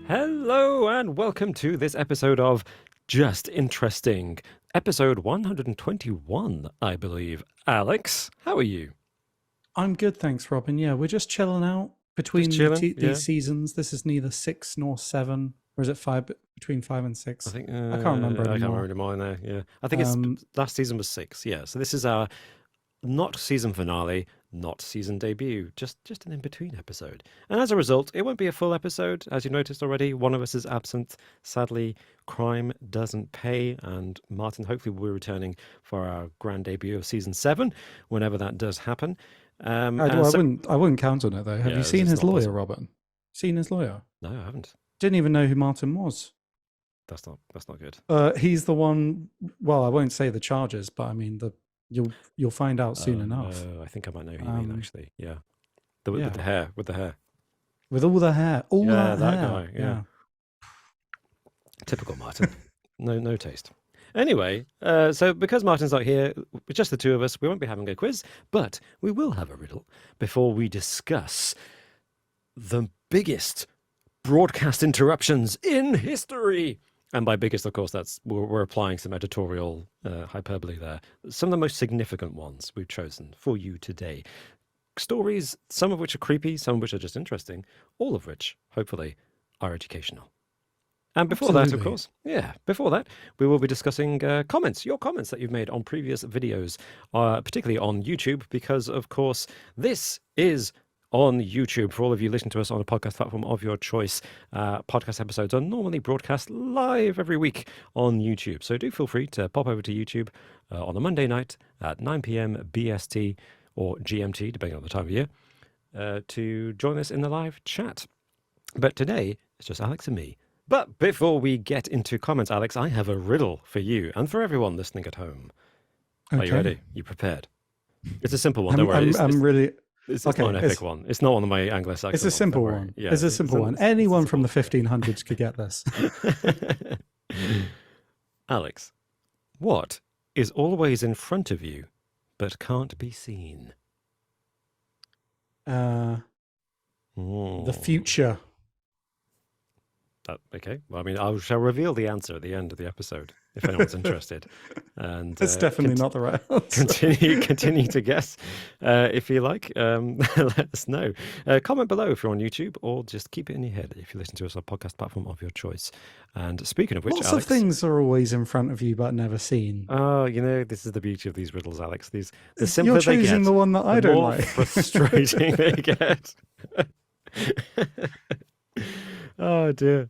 Hello and welcome to this episode of Just Interesting, episode 121, I believe. Alex, how are you? I'm good, thanks, Robin. Yeah, we're just chilling out between Just chilling, these seasons. This is neither 6 nor 7, or is it 5? Between 5 and 6. I think I can't remember I can't anymore. remember anymore now. Yeah, I think it's last season was 6. Yeah, so this is our not season finale, not season debut, just an in-between episode. And as a result, it won't be a full episode. As you noticed already, one of us is absent. Sadly, crime doesn't pay, and Martin hopefully will be returning for our grand debut of season 7, whenever that does happen. I wouldn't count on it though. Have Yeah, you it's seen just his not lawyer, possible. Robin? Seen his lawyer? No, I haven't. Didn't even know who Martin was. That's not good. He's the one. Well, I won't say the charges, but I mean you'll find out soon enough. I think I might know who you mean actually. Yeah. With Yeah. the hair. With all the hair, Yeah, that hair. guy, yeah. Typical Martin. No taste. Anyway, so because Martin's not here, with just the two of us, we won't be having a quiz, but we will have a riddle before we discuss the biggest broadcast interruptions in history. And by biggest, of course, that's we're applying some editorial hyperbole there. Some of the most significant ones we've chosen for you today. Stories, some of which are creepy, some of which are just interesting, all of which, hopefully, are educational. And before that, of course, before that, we will be discussing comments, your comments that you've made on previous videos, particularly on YouTube, because, of course, this is on YouTube. For all of you listening to us on a podcast platform of your choice, podcast episodes are normally broadcast live every week on YouTube. So do feel free to pop over to YouTube on a Monday night at 9 p.m. BST or GMT, depending on the time of year, to join us in the live chat. But today, it's just Alex and me. But before we get into comments, Alex, I have a riddle for you and for everyone listening at home. Okay. Are you ready? You prepared? It's a simple one. Don't worry. It's not an epic one. It's not one of my Anglo-Saxon It's a simple one. Yeah, it's a simple one. Anyone from the 1500s could get this. Alex, what is always in front of you but can't be seen? The future. Okay. Well, I mean, I shall reveal the answer at the end of the episode if anyone's interested. And that's definitely not the right answer. Continue to guess if you like. Let us know. Comment below if you're on YouTube, or just keep it in your head if you listen to us on a podcast platform of your choice. And speaking of which, lots Alex, of things are always in front of you but never seen. Oh, this is the beauty of these riddles, Alex. The simpler You're they get, choosing the one that I don't like. Frustrating they get. Oh dear.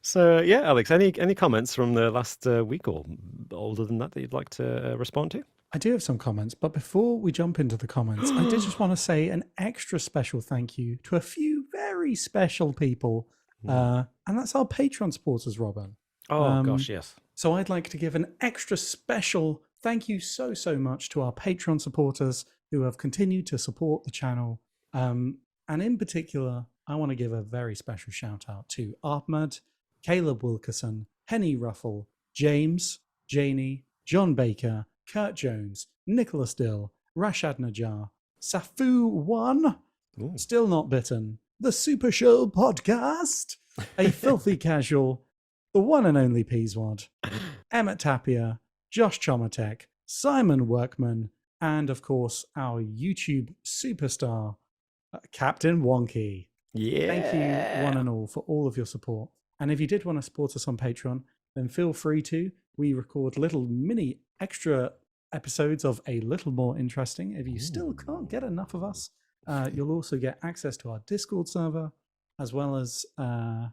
So Alex, any comments from the last week or older than that you'd like to respond to? I do have some comments, but before we jump into the comments, I did just want to say an extra special thank you to a few very special people, and that's our Patreon supporters, Robin. Oh gosh, yes. So I'd like to give an extra special thank you so much to our Patreon supporters who have continued to support the channel, and in particular, I want to give a very special shout out to Ahmed, Caleb Wilkerson, Henny Ruffle, James, Janie, John Baker, Kurt Jones, Nicholas Dill, Rashad Najjar, Safu One, Still Not Bitten, The Super Show Podcast, A Filthy Casual, The One and Only Peaswad, Emmett Tapia, Josh Chomatek, Simon Workman, and of course our YouTube superstar, Captain Wonky. Yeah. Thank you, one and all, for all of your support. And if you did want to support us on Patreon, then feel free to. We record little mini extra episodes of A Little More Interesting. If you still can't get enough of us, you'll also get access to our Discord server, as well as... no,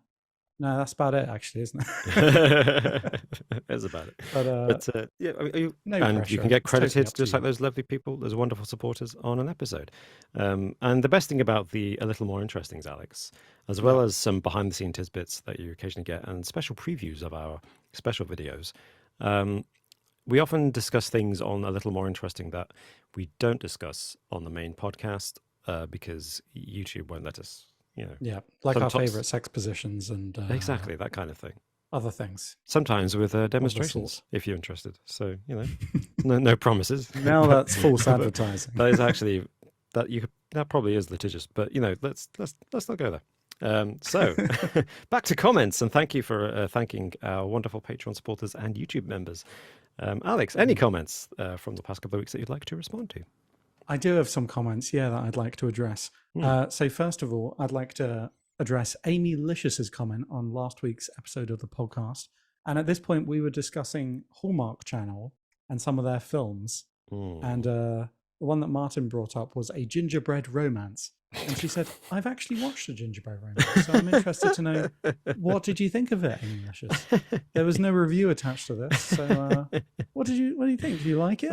that's about it, actually, isn't it? That's about it. But you can get credited just like those lovely people, those wonderful supporters on an episode. And the best thing about the A Little More Interesting, Alex, as well as some behind-the-scene tidbits that you occasionally get and special previews of our special videos, we often discuss things on A Little More Interesting that we don't discuss on the main podcast because YouTube won't let us. Like our favorite sex positions and exactly that kind of thing. Other things. Sometimes with demonstrations, if you're interested. So no promises. Now that's false advertising. That is actually that probably is litigious. But let's not go there. So back to comments, and thank you for thanking our wonderful Patreon supporters and YouTube members. Alex, any comments from the past couple of weeks that you'd like to respond to? I do have some comments, yeah, that I'd like to address. So first of all, I'd like to address Amy Licious's comment on last week's episode of the podcast. And at this point, we were discussing Hallmark Channel and some of their films. And the one that Martin brought up was A Gingerbread Romance. And she said, I've actually watched A Gingerbread Romance, so I'm interested to know, what did you think of it, Amy Licious? There was no review attached to this. So what do you think? Do you like it?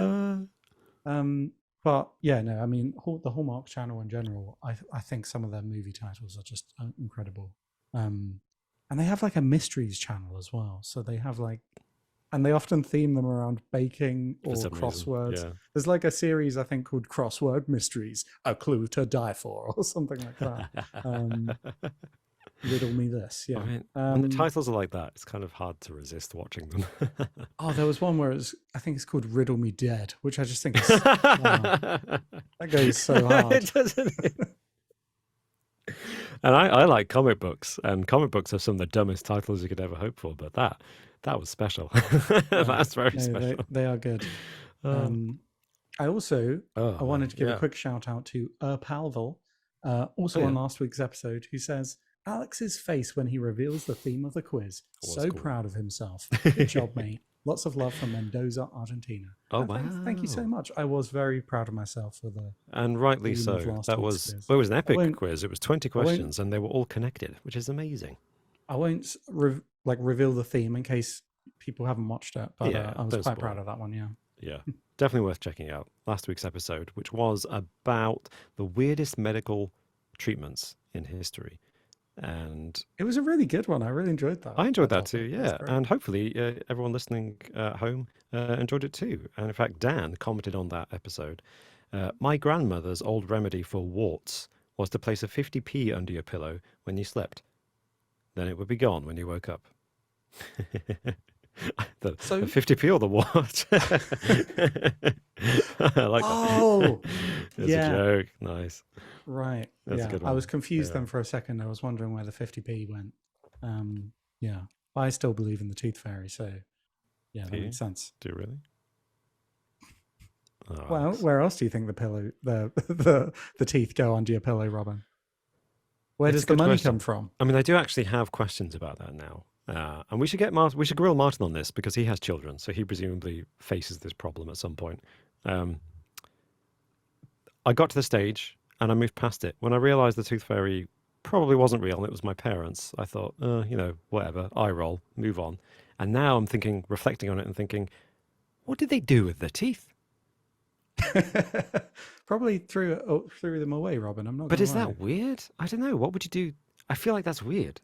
But yeah, no, I mean, the Hallmark Channel in general, I think some of their movie titles are just incredible. And they have like a mysteries channel as well. So they have like, and they often theme them around baking or crosswords. Reason, yeah. There's like a series, I think, called Crossword Mysteries, A Clue to Die For, or something like that. Riddle me this. Yeah. I mean, when the titles are like that, it's kind of hard to resist watching them. Oh, there was one where I think it's called Riddle Me Dead, which I just think is, wow, that goes so hard. It doesn't. And I like comic books, and comic books are some of the dumbest titles you could ever hope for, but that was special. That's very special. They are good. I also I wanted to give a quick shout out to Palvel, also on last week's episode, who says, Alex's face when he reveals the theme of the quiz. So cool. Proud of himself. Good job, mate. Lots of love from Mendoza, Argentina. Oh, wow. Thank you so much. I was very proud of myself for the... And rightly so. That was, well, it was an epic quiz. It was 20 questions, and they were all connected, which is amazing. I won't reveal the theme in case people haven't watched it, but I was quite proud of that one, yeah. Yeah, definitely worth checking out. Last week's episode, which was about the weirdest medical treatments in history. And it was a really good one. I really enjoyed that. I enjoyed that too, yeah. And hopefully everyone listening at home enjoyed it too. And in fact, Dan commented on that episode. My grandmother's old remedy for warts was to place a 50p under your pillow when you slept. Then it would be gone when you woke up. The 50p or the what? I like that. Oh, it's a joke. Nice. Right. That's a good one. I was confused then for a second. I was wondering where the 50p went. Yeah. I still believe in the tooth fairy, so yeah, that makes sense. Do you really? Oh, well, where else do you think the teeth go under your pillow, Robin? Where does the money come from? I mean, I do actually have questions about that now. And we should grill Martin on this because he has children, so he presumably faces this problem at some point. I got to the stage and I moved past it. When I realized the tooth fairy probably wasn't real and it was my parents, I thought, whatever, eye roll, move on. And now I'm reflecting on it and thinking, what did they do with the teeth? Probably threw them away, Robin. I'm not. But is that weird? I don't know. What would you do? I feel like that's weird.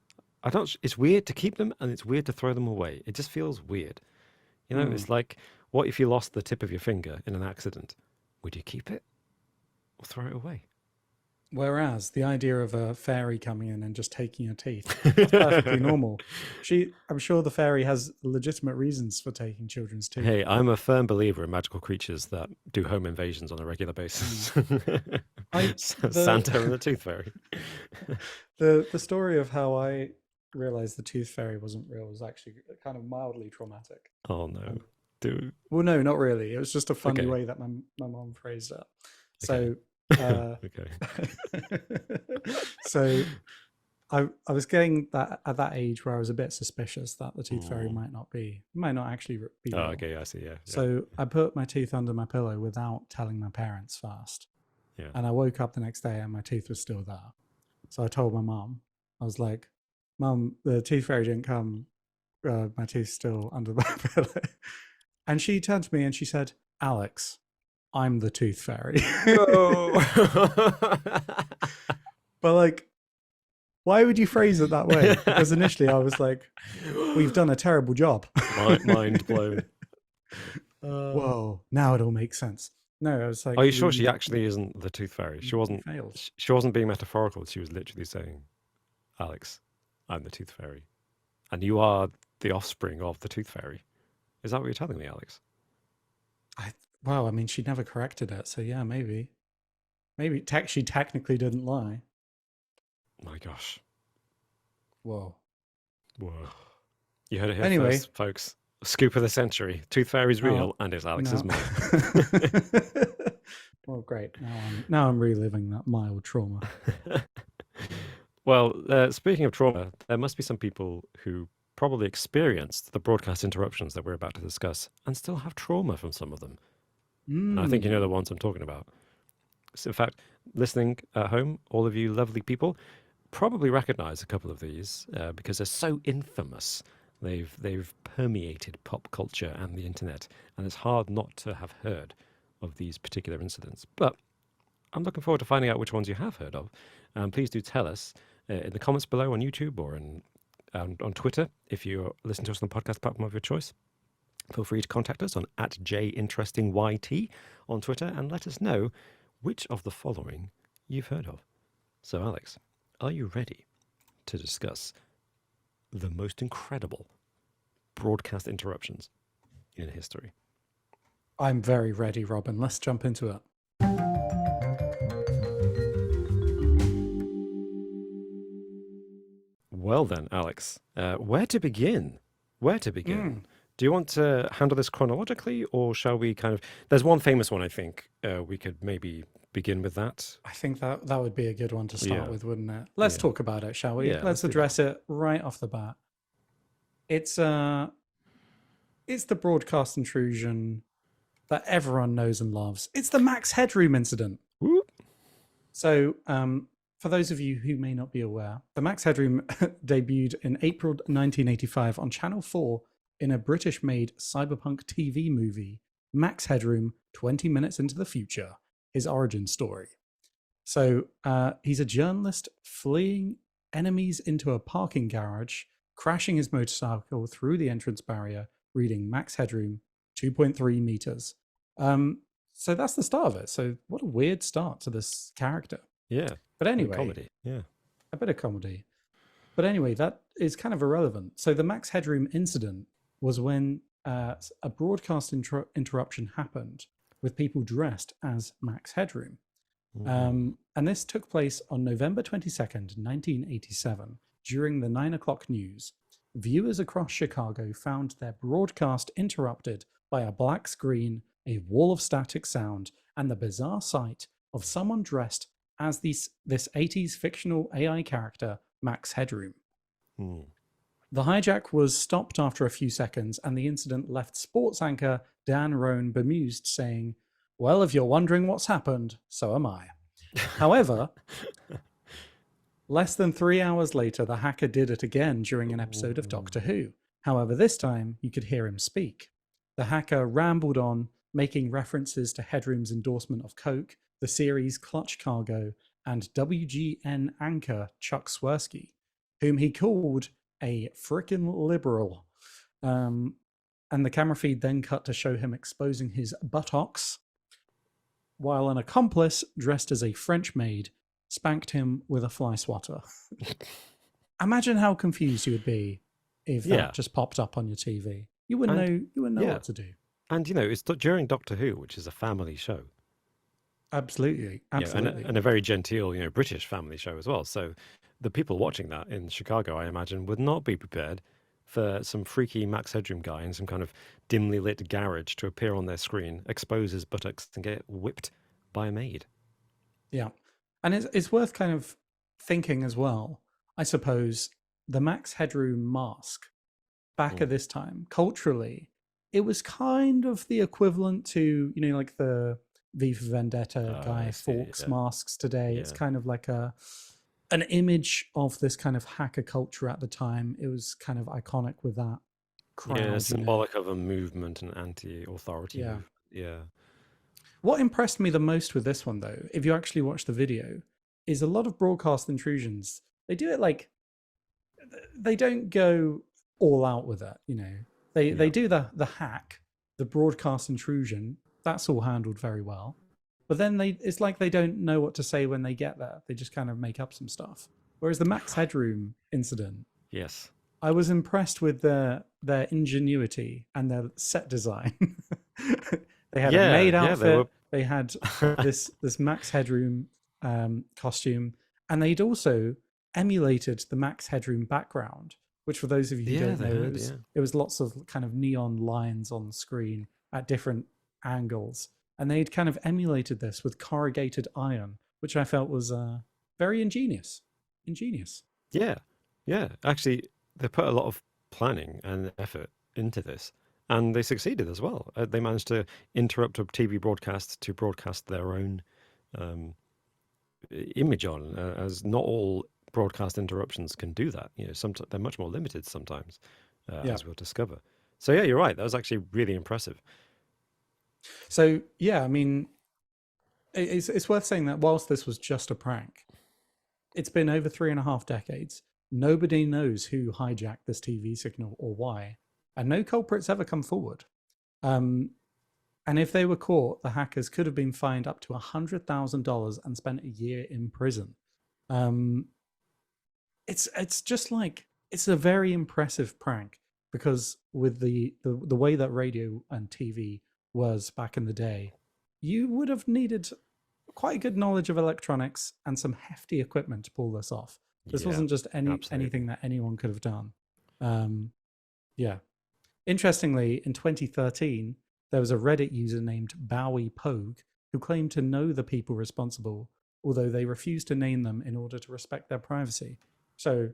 It's weird to keep them and it's weird to throw them away. It just feels weird. It's like, what if you lost the tip of your finger in an accident? Would you keep it or throw it away? Whereas the idea of a fairy coming in and just taking your teeth is perfectly normal. I'm sure the fairy has legitimate reasons for taking children's teeth. Hey, I'm a firm believer in magical creatures that do home invasions on a regular basis. Santa and the tooth fairy. The story of how I realized the tooth fairy wasn't real was actually kind of mildly traumatic. Oh no. Well, no, not really. It was just a funny way that my mom phrased it. So okay. So I was getting that at that age where I was a bit suspicious that the tooth fairy might not actually be real. Oh, okay, I see, yeah. So I put my teeth under my pillow without telling my parents first. Yeah. And I woke up the next day and my tooth was still there. So I told my mom, I was like, Mum, the tooth fairy didn't come. My teeth's still under my pillow. And she turned to me and she said, Alex, I'm the tooth fairy. No. But like, why would you phrase it that way? Because initially I was like, we've done a terrible job. Mind blown. Whoa, now it all makes sense. No, I was like, are you sure she actually isn't the tooth fairy? She wasn't being metaphorical. She was literally saying, Alex, I'm the tooth fairy. And you are the offspring of the tooth fairy. Is that what you're telling me, Alex? Well, I mean, she never corrected it. So yeah, maybe she technically didn't lie. My gosh. Whoa. Whoa. You heard it here Anyway, first, folks. Scoop of the century. Tooth Fairy's now, real, and it's Alex's now. mum. Well, great. Now I'm reliving that mild trauma. Well, speaking of trauma, there must be some people who probably experienced the broadcast interruptions that we're about to discuss and still have trauma from some of them. And I think you know the Mm. ones I'm talking about. So in fact, listening at home, all of you lovely people probably recognize a couple of these because they're so infamous. They've permeated pop culture and the internet, and it's hard not to have heard of these particular incidents. But I'm looking forward to finding out which ones you have heard of. And please do tell us in the comments below on YouTube or on Twitter if you're listening to us on the podcast platform of your choice. Feel free to contact us on @JInterestingYT on Twitter and let us know which of the following you've heard of. So, Alex, are you ready to discuss the most incredible broadcast interruptions in history? I'm very ready, Robin. Let's jump into it. Well then, Alex, where to begin? Where to begin? Mm. Do you want to handle this chronologically, or shall we kind of? There's one famous one, I think. We could maybe begin with that. I think that would be a good one to start Yeah, with, wouldn't it? Let's yeah, talk about it, shall we? yeah. Let's Let's do that. address it right off the bat. It's the broadcast intrusion that everyone knows and loves. It's the Max Headroom incident. Whoop. So, for those of you who may not be aware, the Max Headroom debuted in April 1985 on Channel 4 in a British-made cyberpunk TV movie, Max Headroom: 20 Minutes into the Future, his origin story. So, he's a journalist fleeing enemies into a parking garage, crashing his motorcycle through the entrance barrier, reading Max Headroom 2.3 meters. So that's the start of it. So what a weird start to this character. Yeah. But Bit of anyway, comedy. Yeah. a bit of comedy. But anyway, that is kind of irrelevant. So the Max Headroom incident was when a broadcast interruption happened with people dressed as Max Headroom. And this took place on November 22nd, 1987, during the 9 o'clock news. Viewers across Chicago found their broadcast interrupted by a black screen, a wall of static sound, and the bizarre sight of someone dressed as this 80s fictional AI character, Max Headroom. Mm. The hijack was stopped after a few seconds, and the incident left sports anchor Dan Roan bemused, saying, "Well, if you're wondering what's happened, so am I." However, less than 3 hours later, the hacker did it again during an episode of Doctor Who. However, this time you could hear him speak. The hacker rambled on, making references to Headroom's endorsement of Coke, the series Clutch Cargo, and WGN anchor Chuck Swirsky, whom he called a frickin' liberal. And the camera feed then cut to show him exposing his buttocks, while an accomplice dressed as a French maid spanked him with a fly swatter. Imagine how confused you would be if that just popped up on your TV. You wouldn't know what to do. And it's during Doctor Who, which is a family show. Absolutely. And a very genteel, British family show as well. So the people watching that in Chicago, I imagine, would not be prepared for some freaky Max Headroom guy in some kind of dimly lit garage to appear on their screen, expose his buttocks, and get whipped by a maid. Yeah. And it's worth kind of thinking as well, I suppose, the Max Headroom mask back at this time, culturally, it was kind of the equivalent to, like the V for Vendetta Guy Fawkes masks today. It's kind of like an image of this kind of hacker culture at the time. It was kind of iconic with that crowd. Yeah, symbolic of a movement, an anti-authority movement. Yeah. What impressed me the most with this one, though, if you actually watch the video, is a lot of broadcast intrusions. They do it like, they don't go all out with it, They do the hack, the broadcast intrusion. That's all handled very well. But then it's like they don't know what to say when they get there. They just kind of make up some stuff. Whereas the Max Headroom incident, yes, I was impressed with their ingenuity and their set design. They had a maid outfit. They had this Max Headroom costume, and they'd also emulated the Max Headroom background, which for those of you who Yeah, don't they know, had, yeah. it was lots of kind of neon lines on the screen at different angles, and they'd kind of emulated this with corrugated iron, which I felt was very ingenious. Ingenious. Yeah, yeah. Actually, they put a lot of planning and effort into this, and they succeeded as well. They managed to interrupt a TV broadcast to broadcast their own um, image on, as not all broadcast interruptions can do that. You know, sometimes they're much more limited sometimes, Yeah. as we'll discover. So yeah, you're right. That was actually really impressive. So yeah, I mean, it's worth saying that whilst this was just a prank, it's been over 3.5 decades. Nobody knows who hijacked this TV signal or why, and no culprits ever come forward. Um, and if they were caught, the hackers could have been fined up to $100,000 and spent a year in prison. Um, it's just like it's a very impressive prank because with the way that radio and TV was back in the day, you would have needed quite a good knowledge of electronics and some hefty equipment to pull this off. This Yeah, wasn't just anything absolutely. that anyone could have done. Um, yeah. Interestingly, in 2013, there was a Reddit user named Bowie Pogue who claimed to know the people responsible, although they refused to name them in order to respect their privacy. So,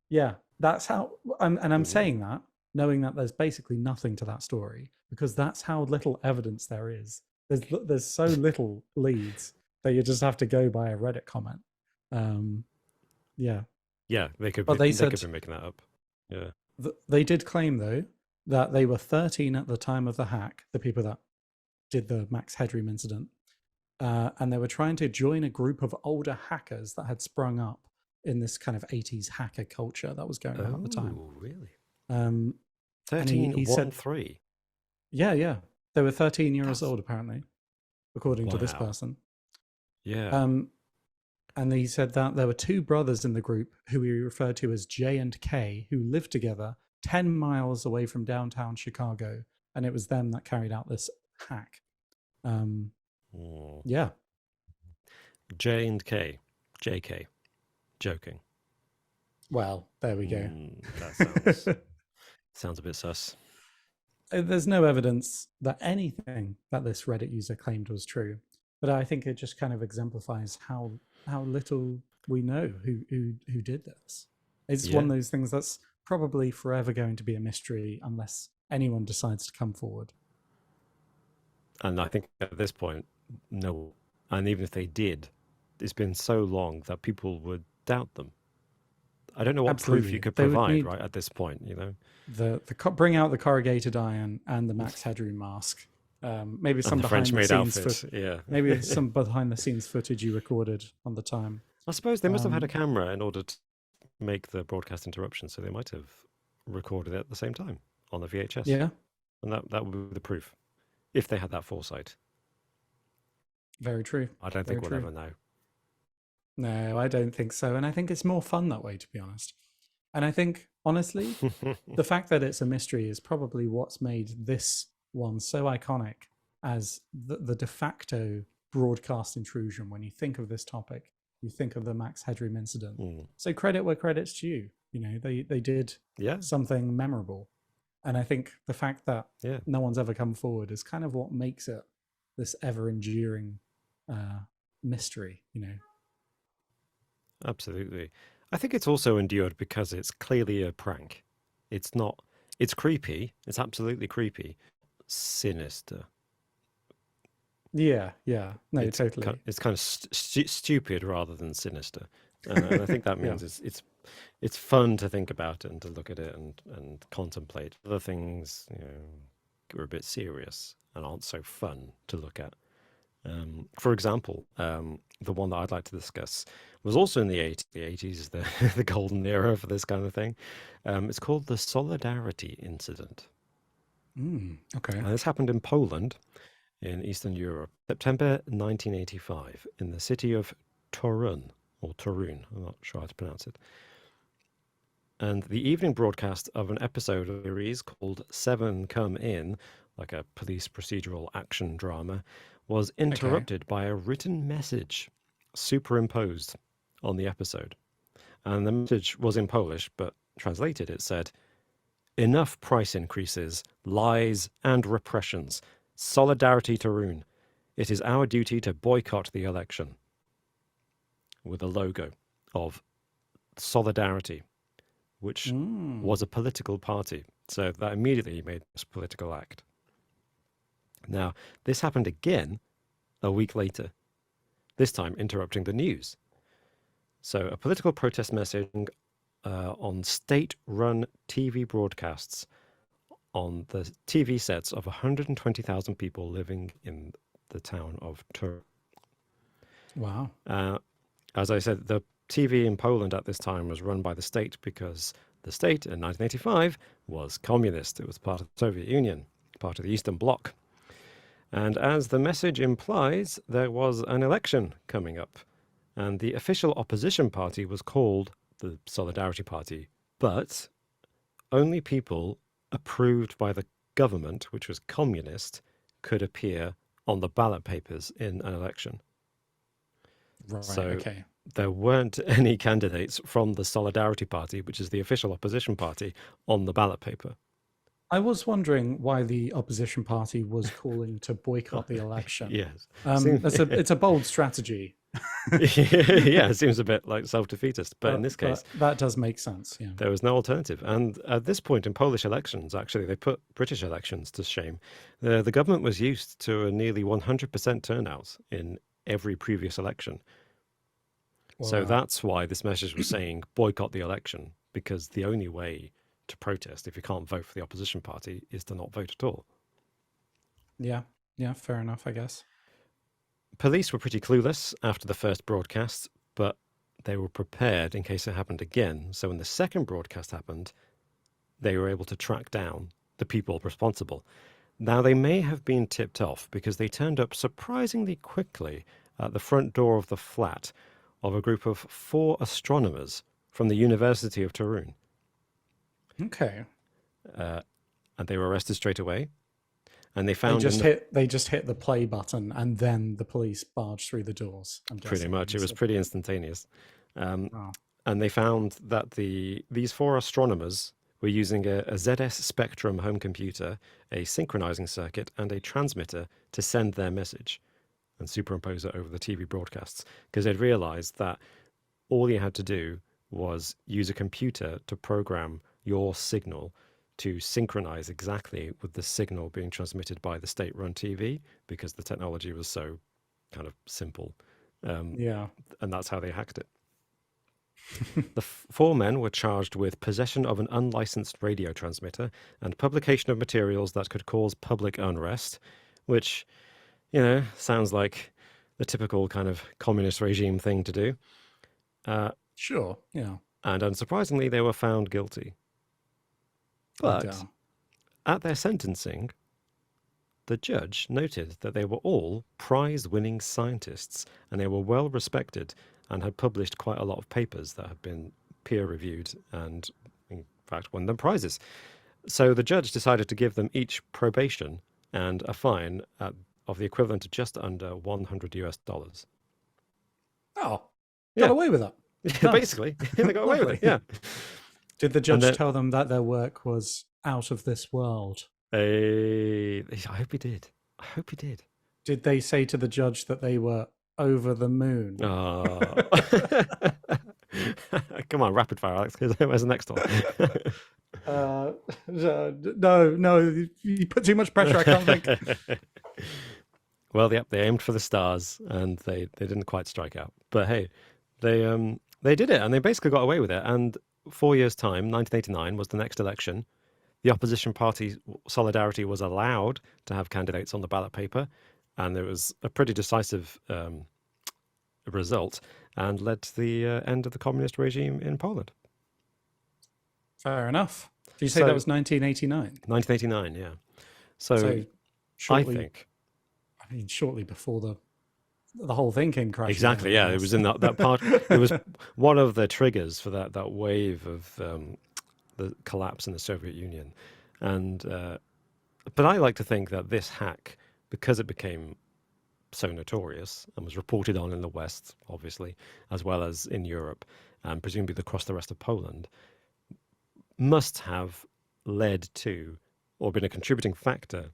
yeah, that's how. And I'm Ooh. saying that knowing that there's basically nothing to that story because that's how little evidence there is. There's so little leads that you just have to go by a Reddit comment. Um, yeah, Yeah, but they they could said be making that up. Yeah. they did claim though that they were 13 at the time of the hack. The people that did the Max Headroom incident, and they were trying to join a group of older hackers that had sprung up in this kind of 80s hacker culture that was going on at the time. Oh, really? Um, and 13, he one, said, 3. yeah, yeah, they were 13 years That's old apparently, according to this wow. person. Yeah. Um, and he said that there were two brothers in the group who he referred to as J and K who lived together 10 miles away from downtown Chicago, and it was them that carried out this hack. Um, Mm. yeah, J and K. JK. Joking. well, there we go. That sounds a bit sus. There's no evidence that anything that this Reddit user claimed was true, but I think it just kind of exemplifies how little we know who did this. It's one Yeah. of those things that's probably forever going to be a mystery unless anyone decides to come forward. And I think at this point, no. And even if they did, it's been so long that people would doubt them. I don't know what proof you Absolutely, could they would provide, need right, at this point, you know? bring out the corrugated iron and the Max Headroom mask. Maybe And some the French behind the maid scenes outfit. Yeah. maybe some behind the scenes footage you recorded on the time. I suppose they must have had a Um, camera in order to make the broadcast interruption, so they might have recorded it at the same time on the VHS. yeah, And that would be the proof, if they had that foresight. very true. I don't Very think we'll true. ever know. No, I don't think so. And I think it's more fun that way, to be honest. And I think, honestly, the fact that it's a mystery is probably what's made this one so iconic as the de facto broadcast intrusion. When you think of this topic, you think of the Max Headroom incident. Mm. So credit where credit's due. You know, they did Yeah, something memorable. And I think the fact that yeah, no one's ever come forward is kind of what makes it this ever enduring mystery, you know. absolutely. I think it's also endured because it's clearly a prank. It's not, it's creepy. It's absolutely creepy. Sinister. Yeah, yeah. No, totally. It's kind of stupid rather than sinister. And I think that Yeah. means it's fun to think about and to look at it and contemplate. Other things, you know, are a bit serious and aren't so fun to look at. For example, the one that I'd like to discuss was also in the 80s. The 80s is the, the golden era for this kind of thing. It's called the Solidarity Incident. Okay. And this happened in Poland, in Eastern Europe, September 1985, in the city of Torun, or Torun, I'm not sure how to pronounce it. And the evening broadcast of an episode of the series called Seven Come In, like a police procedural action drama, was Okay. interrupted by a written message superimposed on the episode. And the message was in Polish, but translated it said, "Enough price increases, lies, and repressions. Solidarity to ruin. It is our duty to boycott the election." With a logo of Solidarity, which was a political party. So that immediately made this political act. Now, this happened again a week later, this time interrupting the news. So a political protest messaging on state-run TV broadcasts on the TV sets of 120,000 people living in the town of Tur. Wow. As I said, the TV in Poland at this time was run by the state because the state in 1985 was communist. It was part of the Soviet Union, part of the Eastern Bloc. And as the message implies, there was an election coming up. And the official opposition party was called the Solidarity Party. But only people approved by the government, which was communist, could appear on the ballot papers in an election. Right, So okay. there weren't any candidates from the Solidarity Party, which is the official opposition party, on the ballot paper. I was wondering why the opposition party was calling to boycott the election. Yes. It's a bold strategy. Yeah, it seems a bit like self-defeatist, but in this case, that does make sense. Yeah. there was no alternative. And at this point in Polish elections, actually, they put British elections to shame. The government was used to a nearly 100% turnout in every previous election. So Wow. that's why this message was saying boycott the election, because the only way to protest if you can't vote for the opposition party is to not vote at all. Yeah, fair enough, I guess. Police were pretty clueless after the first broadcast, but they were prepared in case it happened again. So when the second broadcast happened, they were able to track down the people responsible. Now, they may have been tipped off because they turned up surprisingly quickly at the front door of the flat of a group of 4 astronomers from the University of Turin. Okay. And they were arrested straight away. And they They found just hit the play button, and then the police barged through the doors. I'm pretty guessing. much. It was pretty instantaneous. Wow. And they found that these 4 astronomers were using a ZS Spectrum home computer, a synchronizing circuit, and a transmitter to send their message and superimpose it over the TV broadcasts, because they'd realized that all you had to do was use a computer to program your signal to synchronize exactly with the signal being transmitted by the state-run TV, because the technology was so kind of simple. Yeah. And that's how they hacked it. The 4 men were charged with possession of an unlicensed radio transmitter and publication of materials that could cause public unrest, which, sounds like the typical kind of communist regime thing to do. Sure. Yeah. And unsurprisingly, they were found guilty. But Yeah. at their sentencing, the judge noted that they were all prize-winning scientists, and they were well respected and had published quite a lot of papers that had been peer-reviewed and, in fact, won them prizes. So the judge decided to give them each probation and a fine of the equivalent of just under $100. Oh, Yeah. got away with that. Basically, they got away with it. Yeah. Did the judge then- tell them that their work was out of this world? I hope he did. I hope he did. Did they say to the judge that they were over the moon? Oh. Come on, rapid fire, Alex. Where's the next one? No, you put too much pressure. I can't think. Well, they aimed for the stars, and they didn't quite strike out. But hey, they did it, and they basically got away with it. And 4 years' time, 1989 was the next election. The opposition party Solidarity was allowed to have candidates on the ballot paper, and there was a pretty decisive result, and led to the end of the communist regime in Poland. Fair enough. Did you say that was 1989? 1989, yeah. So shortly, I think shortly before the whole thing came crashing. exactly, down, I yeah. It guess. was in that part. It was one of the triggers for that wave of the collapse in the Soviet Union, and but I like to think that this hack, because it became so notorious and was reported on in the West, obviously, as well as in Europe, and presumably across the rest of Poland, must have led to or been a contributing factor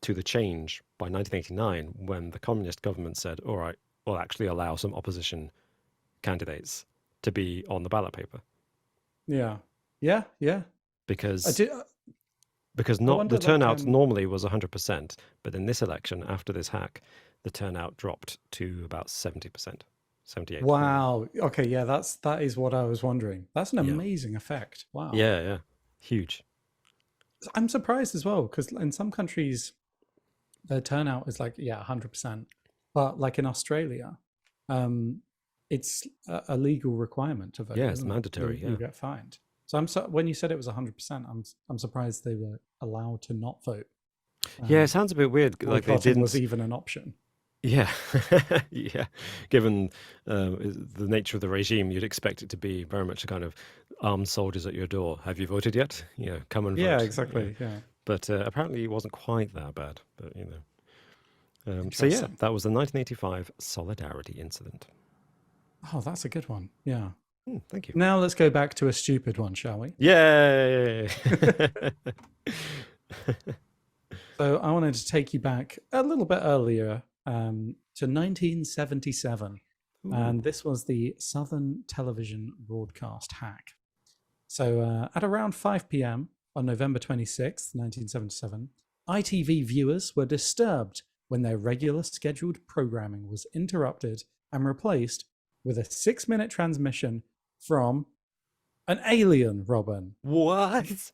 to the change by 1989 when the communist government said, all right, we'll actually allow some opposition candidates to be on the ballot paper. Yeah. Yeah. Yeah. I Because do. I not the wonder, like, turnout normally was 100%, but in this election, after this hack, the turnout dropped to about 70%, 78 maybe. wow. Okay. Yeah. That is what I was wondering. That's an Yeah. amazing effect. Wow. Yeah, yeah. Huge. I'm surprised as well because in some countries the turnout is like, yeah, 100%, but like in Australia, um, it's a legal requirement to vote, Yeah, it's isn't it? mandatory. You Yeah. get fined. So when you said it was 100%, I'm surprised they were allowed to not vote. Yeah, it sounds a bit weird. Like they Boycotting was didn't. even an option. Yeah, yeah. Given the nature of the regime, you'd expect it to be very much a kind of armed soldiers at your door. Have you voted yet? Come and Yeah, vote. exactly. Yeah, But apparently, it wasn't quite that bad. But so yeah, interesting. that was the 1985 Solidarity incident. Oh, that's a good one. Yeah. Thank you. Now let's go back to a stupid one, shall we? Yay! So I wanted to take you back a little bit earlier to 1977. And this was the Southern Television broadcast hack. So at around 5 p.m. on November 26th, 1977, ITV viewers were disturbed when their regular scheduled programming was interrupted and replaced with a 6-minute transmission from an alien, Robin. What?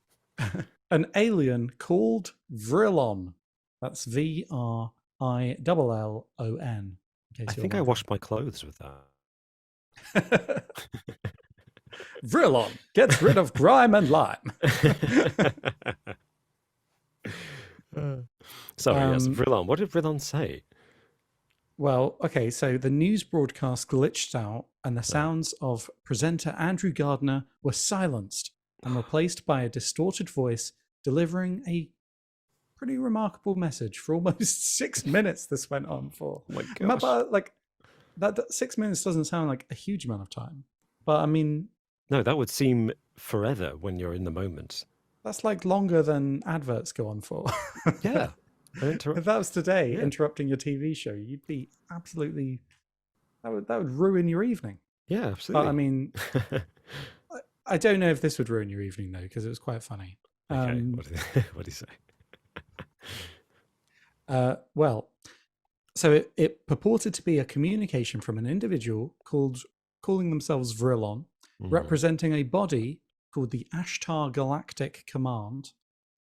An alien called Vrillon. That's Vrillon. I think I washed my clothes with that. Vrillon gets rid of grime and lime. Sorry, yes, Vrillon. What did Vrillon say? Well, okay, so the news broadcast glitched out and the sounds of presenter Andrew Gardner were silenced and replaced by a distorted voice delivering a pretty remarkable message for almost 6 minutes. This went on for. Oh my gosh. But like that 6 minutes doesn't sound like a huge amount of time. But I mean, No, that would seem forever when you're in the moment. that's like longer than adverts go on for. Yeah. If that was today, interrupting your TV show, you'd be absolutely. That would ruin your evening. Yeah, absolutely. But I mean, I don't know if this would ruin your evening though, because it was quite funny. Okay, what do you say? Well, so it purported to be a communication from an individual calling themselves Vrillon, representing a body called the Ashtar Galactic Command.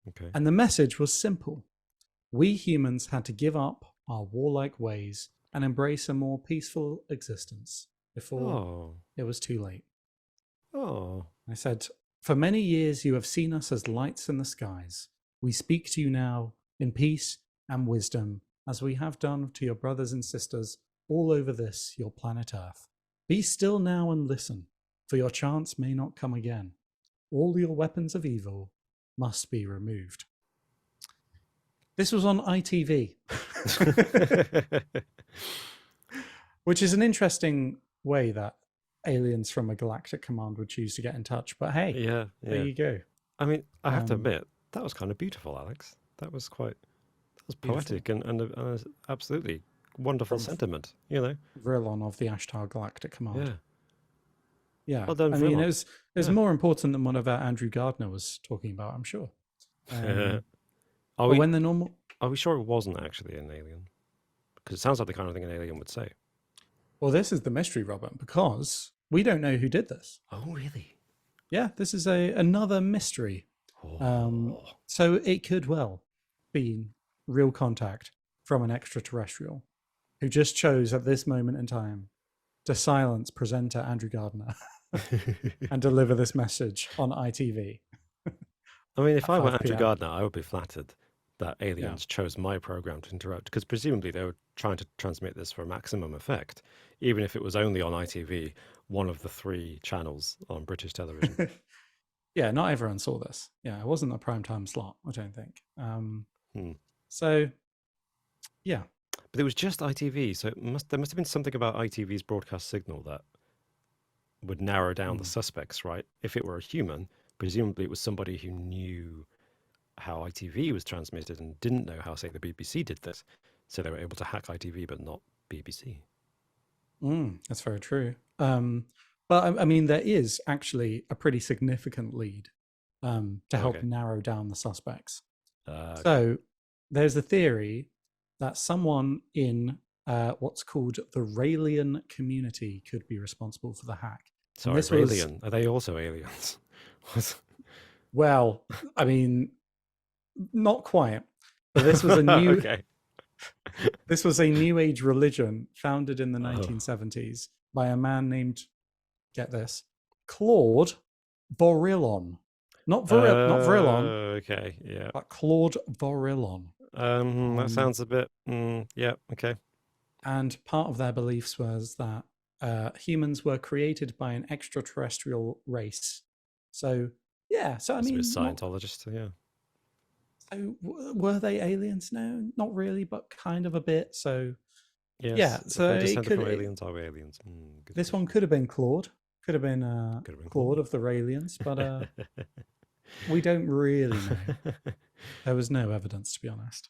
Okay. And the message was simple. We humans had to give up our warlike ways and embrace a more peaceful existence before it was too late. Oh. I said, for many years you have seen us as lights in the skies. We speak to you now in peace and wisdom, as we have done to your brothers and sisters all over this, your planet Earth. Be still now and listen, for your chance may not come again. All your weapons of evil must be removed. This was on ITV, which is an interesting way that aliens from a galactic command would choose to get in touch. But hey, there you go. I mean, I have to admit, that was kind of beautiful, Alex. That was poetic and absolutely wonderful sentiment, Vrillon of the Ashtar Galactic Command. Yeah. Yeah. Well done, I mean, Vrillon. it was more important than whatever Andrew Gardner was talking about, I'm sure. Are we sure it wasn't actually an alien? Because it sounds like the kind of thing an alien would say. Well, this is the mystery, Robert, because we don't know who did this. Oh, really? Yeah, this is another mystery. So it could well be real contact from an extraterrestrial who just chose at this moment in time to silence presenter Andrew Gardner and deliver this message on ITV. I mean, if I were 5 Andrew p.m. Gardner, I would be flattered that aliens chose my program to interrupt, because presumably they were trying to transmit this for maximum effect, even if it was only on ITV, one of the 3 channels on British television. Yeah, not everyone saw this. Yeah, it wasn't a prime time slot, I don't think. So, yeah. But it was just ITV, so there must have been something about ITV's broadcast signal that would narrow down the Mm. suspects, right? If it were a human, presumably it was somebody who knew how ITV was transmitted and didn't know how, say, the BBC did this. So they were able to hack ITV, but not BBC. That's very true. But I mean, there is actually a pretty significant lead to help Okay. narrow down the suspects. Okay. So there's a theory that someone in what's called the Raelian community could be responsible for the hack. And Sorry, this was, Raelian. Are they also aliens? Was- well, I mean, not quite, but this was a new Okay. this was a new age religion founded in the Oh. 1970s by a man named, get this, Claude Vorillon. Not Vrillon, Okay. Yeah. but Claude Vorillon. That sounds a bit. Yeah. Okay. And part of their beliefs was that humans were created by an extraterrestrial race. So yeah, so I Must be a mean, not, Scientologist. Yeah. so were they aliens? No, not really, but kind of a bit. So yeah, Yes. If so we're it descended could. from aliens, are we aliens? Good This one question. could have been Claude, could have been Could have been Claude Claude. of the Raelians, but we don't really know. There was no evidence, to be honest.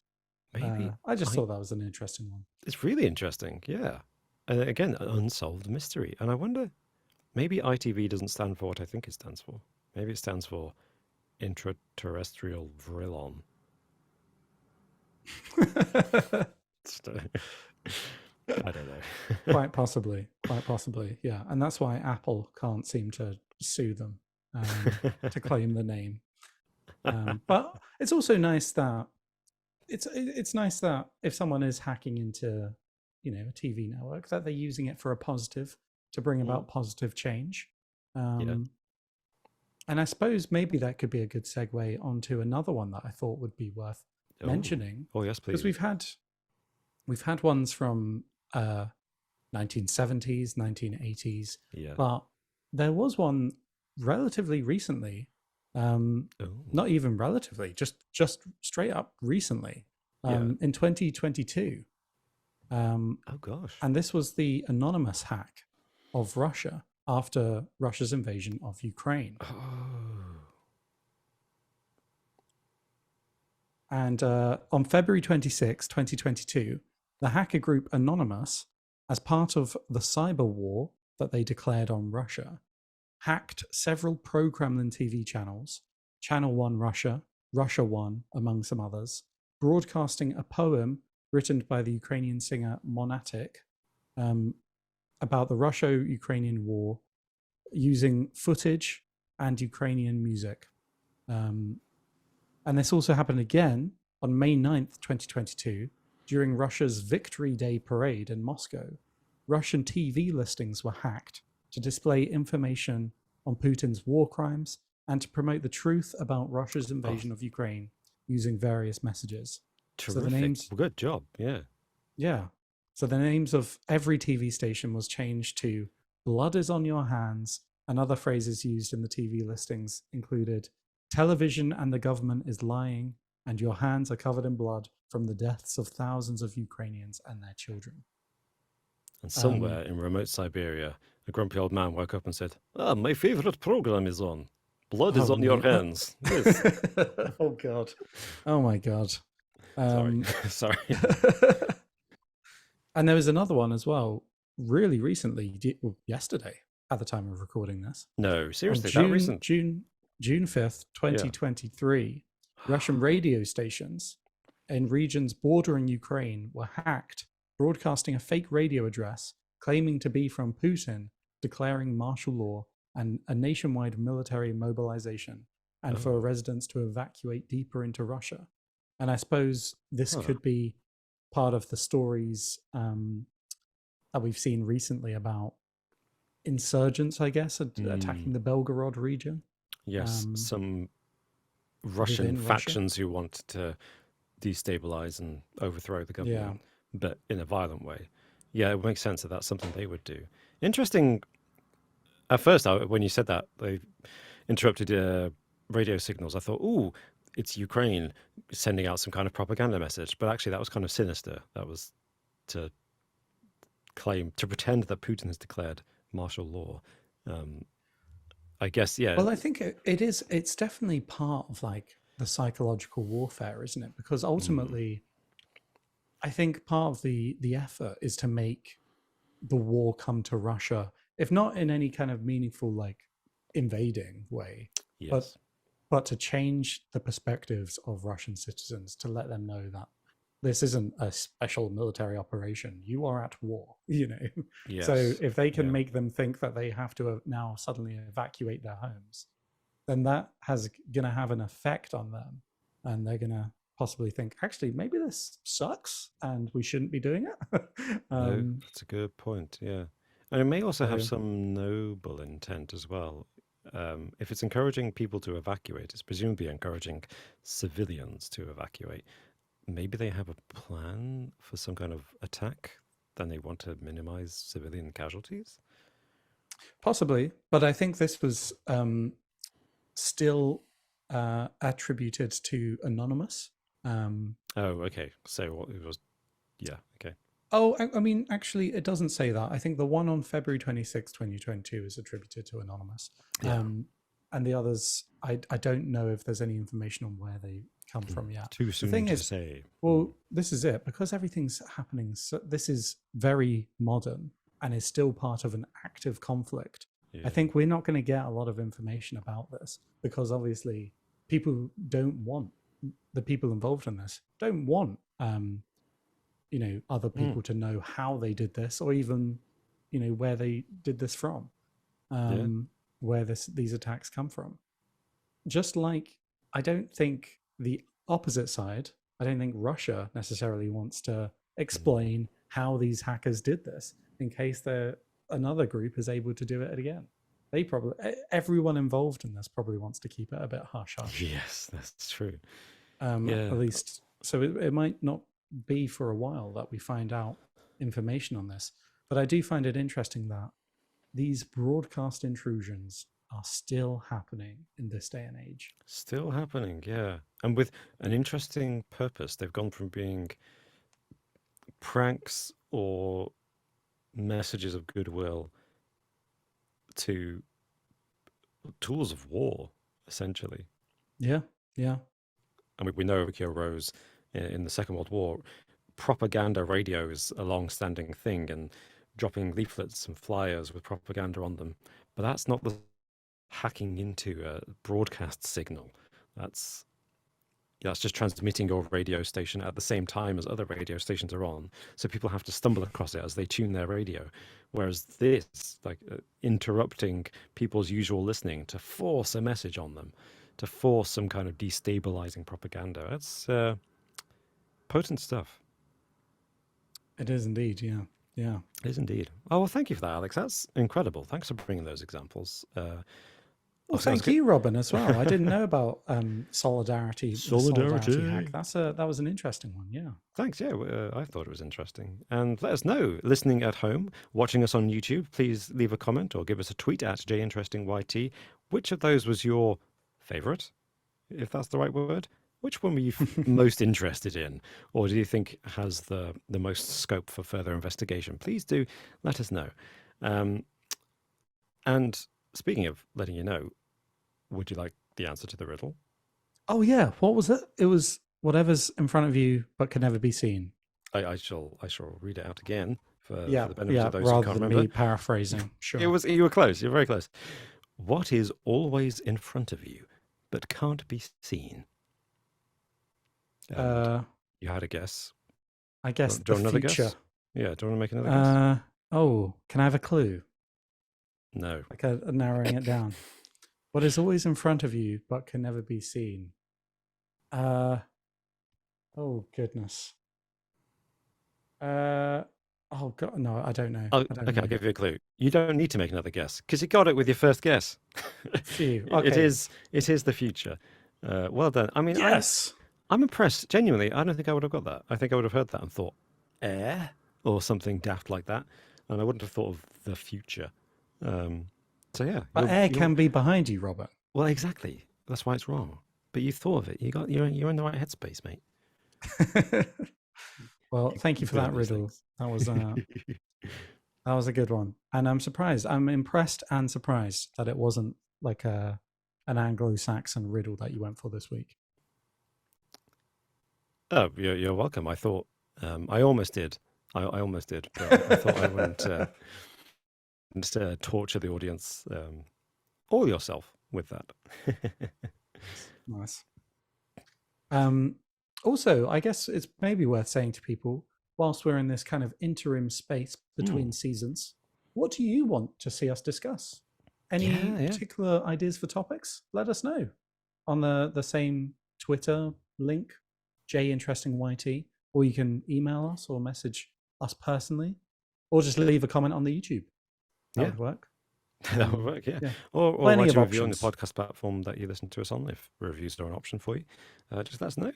Maybe I just I. thought that was an interesting one. It's really interesting. Yeah. And again, an unsolved mystery. And I wonder, maybe ITV doesn't stand for what I think it stands for. Maybe it stands for intraterrestrial Vrillon. I don't know. Quite possibly, yeah. And that's why Apple can't seem to sue them to claim the name. But it's also nice that it's nice that if someone is hacking into, a TV network, that they're using it for a positive, to bring about positive change. Yeah. And I suppose maybe that could be a good segue onto another one that I thought would be worth Oh. mentioning, Oh yes, because please. we've had ones from 1970s, 1980s, Yeah. but there was one relatively recently, Oh. not even relatively, just straight up recently, Yeah. in 2022. Oh gosh. And this was the anonymous hack of Russia after Russia's invasion of Ukraine. Oh. And on February 26, 2022, the hacker group Anonymous, as part of the cyber war that they declared on Russia, hacked several pro-Kremlin TV channels, Channel 1 Russia, Russia 1, among some others, broadcasting a poem written by the Ukrainian singer Monatic about the Russia-Ukrainian war, using footage and Ukrainian music. And this also happened again on May 9th, 2022, during Russia's Victory Day parade in Moscow. Russian TV listings were hacked to display information on Putin's war crimes and to promote the truth about Russia's invasion of Ukraine using various messages. Terrific. So the names, Good job. Yeah. yeah. So the names of every TV station was changed to "Blood is on your hands," and other phrases used in the TV listings included "Television and the government is lying, and your hands are covered in blood from the deaths of thousands of Ukrainians and their children." And somewhere in remote Siberia, a grumpy old man woke up and said, "Ah, my favorite program is on. Blood is Oh, on your no. hands." Yes. Oh, God. Oh, my God. Sorry. Sorry. And there was another one as well, really recently, yesterday, at the time of recording this. No, On seriously, that recent. June 5th, 2023, Russian radio stations in regions bordering Ukraine were hacked, broadcasting a fake radio address claiming to be from Putin, declaring martial law and a nationwide military mobilization, and for residents to evacuate deeper into Russia. And I suppose this could be part of the stories that we've seen recently about insurgents, I guess, attacking the Belgorod region. Yes, some Russian factions who want to destabilize and overthrow the government, but in a violent way. Yeah, it makes sense that that's something they would do. Interesting. At first, when you said that, they interrupted radio signals. I thought, ooh, it's Ukraine sending out some kind of propaganda message. But actually, that was kind of sinister. That was to pretend that Putin has declared martial law. Um, I guess, yeah. Well, I think it's definitely part of like the psychological warfare, isn't it? Because Mm, ultimately, I think part of the effort is to make the war come to Russia, if not in any kind of meaningful like invading way, but yes. to change the perspectives of Russian citizens to let them know that this isn't a special military operation. You are at war, you know. So Yes. if they can Yeah. make them think that they have to now suddenly evacuate their homes, then that has going to have an effect on them, and they're going to possibly think, actually, maybe this sucks and we shouldn't be doing it. No, that's a good point. Yeah. And it may also have So some noble intent as well. If it's encouraging people to evacuate, it's presumably encouraging civilians to evacuate. Maybe they have a plan for some kind of attack, then they want to minimize civilian casualties. possibly, but I think this was still attributed to Anonymous. Um, Oh, okay. So what it was, yeah, okay. oh, I mean, actually, it doesn't say that. I think the one on February 26, 2022 is attributed to Anonymous. Yeah. And the others, I don't know if there's any information on where they come from yet. Too The soon thing to is, say. well, this is it. Because everything's happening, so this is very modern and is still part of an active conflict. I Yeah. think we're not going to get a lot of information about this because obviously people don't want the people involved in this don't want other Mm, people to know how they did this or even where they did this from, yeah. um, where these attacks come from. Just like I don't think the opposite side, I don't think Russia necessarily wants to Mm, explain how these hackers did this in case another group is able to do it again. They probably everyone involved in this probably wants to keep it a bit hush hush. yes, that's true. At Yeah. least, so it might not be for a while that we find out information on this. But I do find it interesting that these broadcast intrusions are still happening in this day and age. Still happening, yeah. And with an interesting purpose. They've gone from being pranks or messages of goodwill to tools of war, essentially. Yeah, yeah, And we know Kyo Rose in the Second World War. Propaganda radio is a long standing thing, and dropping leaflets and flyers with propaganda on them. But that's not the hacking into a broadcast signal. That's that's just transmitting your radio station at the same time as other radio stations are on. So people have to stumble across it as they tune their radio. Whereas this, like interrupting people's usual listening to force a message on them, to force some kind of destabilizing propaganda. That's potent stuff. it is indeed. Yeah, yeah. It is indeed. Oh, well, thank you for that, Alex. That's incredible. Thanks for bringing those examples. Well, I was thank good. you, Robin, as well. I didn't know about solidarity, the solidarity hack. Solidarity. That was an interesting one. Yeah. Thanks. Yeah, I thought it was interesting. And let us know, listening at home, watching us on YouTube, please leave a comment or give us a tweet at JInterestingYT. Which of those was your favorite, if that's the right word? Which one were you most interested in? Or do you think has the most scope for further investigation? Please do let us know. Um, and speaking of letting you know, would you like the answer to the riddle? Oh yeah. What was it? It was whatever's in front of you but can never be seen. I shall read it out again for Yeah, the benefit yeah. of those who Rather can't than remember. me paraphrasing. It Sure. was you were close. You're very close. What is always in front of you but can't be seen? And Uh, you had a guess. I Do you guess want, do the you want another future. guess? Yeah. Do you want to make another guess? Oh, can I have a clue? No. Like narrowing it down. What is always in front of you but can never be seen? Uh, oh goodness. Uh, oh god, no, I don't know. Oh, I don't okay. I'll know. give you a clue. You don't need to make another guess because you got it with your first guess. Phew. it Okay. is. It is the future. Well done. I mean, Yes. I'm impressed. Genuinely, I don't think I would have got that. I think I would have heard that and thought, air or something daft like that, and I wouldn't have thought of the future. Um, so yeah, But air can be behind you, Robert. well, exactly. That's why it's wrong. But you thought of it. You're in the right headspace, mate. Well, thank You you for good that at these riddle. things. That was That was a good one. And I'm surprised. I'm impressed and surprised that it wasn't like an Anglo-Saxon riddle that you went for this week. Oh, you're welcome. I thought I almost did. I almost did, but I thought I wouldn't torture the audience or yourself with that. Nice. Um, Also, I guess it's maybe worth saying to people, whilst we're in this kind of interim space between seasons, what do you want to see us discuss? Any Yeah. particular ideas for topics? Let us know on the same Twitter link, JInterestingYT, or you can email us or message us personally, or just leave a comment on the YouTube. That Yeah. would work. That would work, yeah. Yeah. Or Plenty write of a review on the options. podcast platform that you listen to us on, if reviews are an option for you. Just let us know.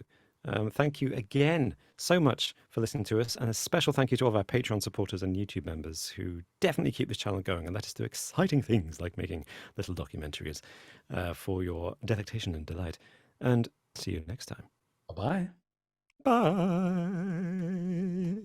Thank you again so much for listening to us, and a special thank you to all of our Patreon supporters and YouTube members who definitely keep this channel going and let us do exciting things like making little documentaries for your delectation and delight. And see you next time. Bye-bye. Bye.